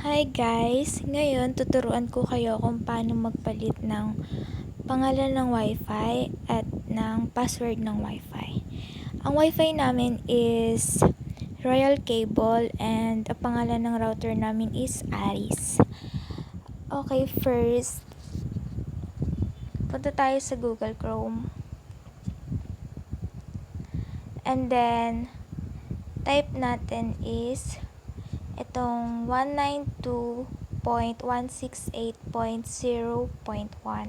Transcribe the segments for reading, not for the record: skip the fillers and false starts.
Hi guys! Ngayon tuturuan ko kayo kung paano magpalit ng pangalan ng Wi-Fi at ng password ng Wi-Fi. Ang Wi-Fi namin is Royal Cable and ang pangalan ng router namin is Arris. Okay, first punta tayo sa Google Chrome. And then type natin is itong 192.168.0.1.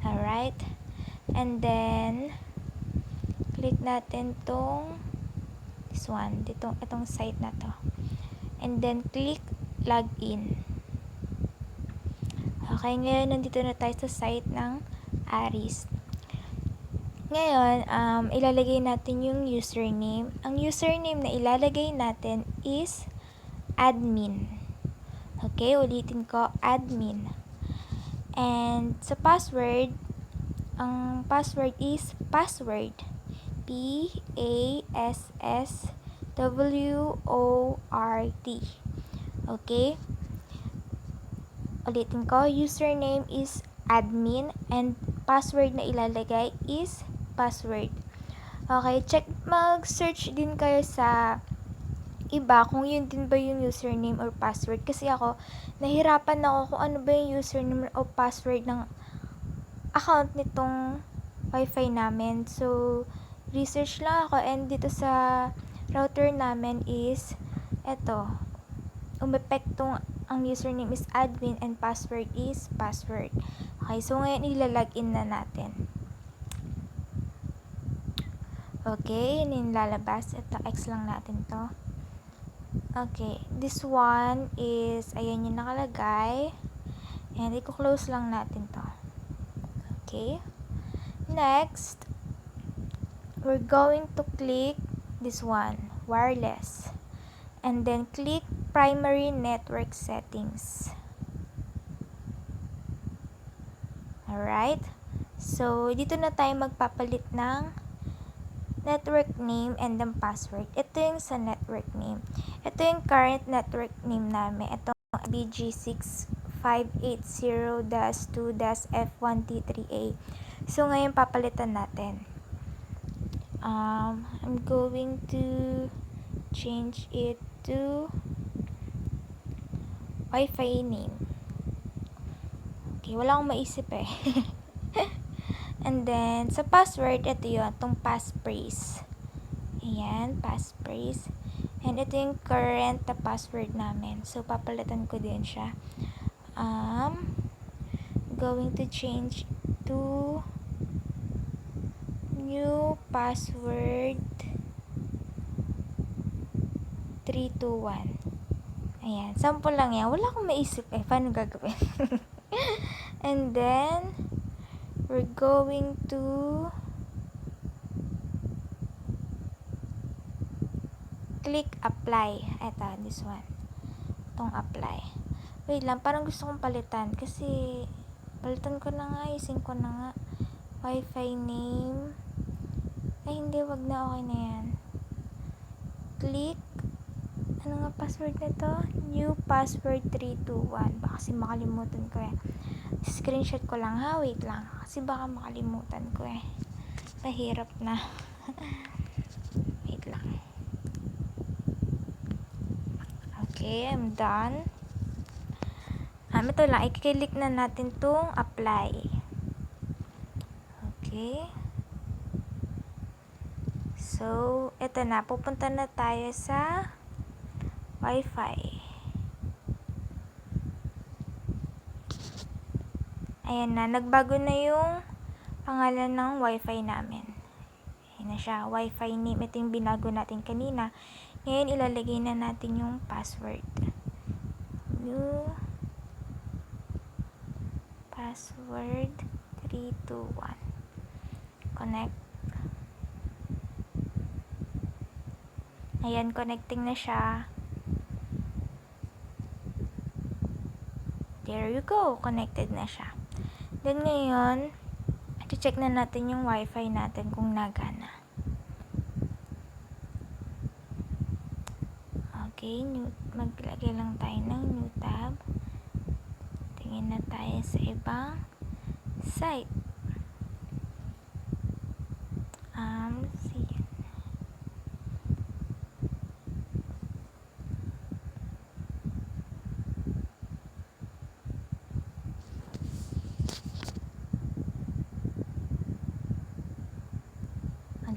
Alright. And then click natin itong site na to. And then click login. Okay, ngayon nandito na tayo sa site ng Arris. Ngayon, ilalagay natin yung username. Ang username na ilalagay natin is admin. Okay, ulitin ko, admin. And sa password, ang password is password. P-A-S-S-W-O-R-D. Okay? Ulitin ko, username is admin and password na ilalagay is password. Okay, mag-search din kayo sa iba kung yun din ba yung username or password. Kasi ako, nahirapan ako kung ano ba yung username o password ng account nitong Wi-Fi namin. So, research lang ako and dito sa router namin is eto, umepektong ang username is admin and password is password. Okay, so ngayon ilalagin na natin. Okay, yun yung lalabas. Ito, X lang natin to. Okay, this one is, ayan yung nakalagay. And i-close lang natin to. Okay. Next, we're going to click this one, wireless. And then click primary network settings. Alright. So, dito na tayo magpapalit ng network name and then password. Ito yung sa network name. Ito yung current network name namin. Ito BG6580-2-F1T3A. So, ngayon papalitan natin. I'm going to change it to Wi-Fi name. Okay, wala akong maisip eh. And then, sa password, ito yun, itong passphrase. Ayan, passphrase. And ito yung current na password namin. So, papalitan ko din siya. Going to change to new password 321. Ayan, sample lang yan. Wala akong maisip eh. Paano gagawin? And then, we're going to click apply. Ito, this one. Itong apply. Wait lang, parang gusto kong palitan. Kasi, palitan ko na nga. Isin ko na nga. Wi-Fi name. Ay, hindi. Wag na. Okay na yan. Click. Ano nga password nito? New password 321. Baka kasi makalimutan ko eh. Screenshot ko lang ha. Wait lang. Kasi baka makalimutan ko eh. Mahirap na. Wait lang. Okay, I'm done. Ito lang. I-click na natin tong apply. Okay. So, ito na. Pupunta na tayo sa Wi-Fi. Ayan na. Nagbago na yung pangalan ng Wi-Fi namin. Ayan na siya. Wi-Fi name. Ito yung binago natin kanina. Ngayon, ilalagay na natin yung password. New password 321. Connect. Ayan, connecting na siya. There you go. Connected na siya. Then, ngayon, check na natin yung Wi-Fi natin kung nagana. Okay, maglagay lang tayo ng new tab. Tingin na tayo sa ibang site. See.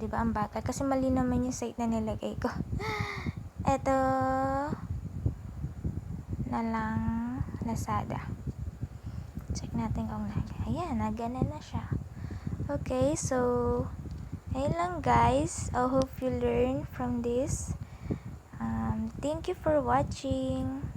Diba ang bata? Kasi mali naman yung site na nilagay ko. Eto na lang, Lazada. Check natin kung naga. Ayan, nagana na siya. Okay, so ayun lang guys. I hope you learn from this. Thank you for watching.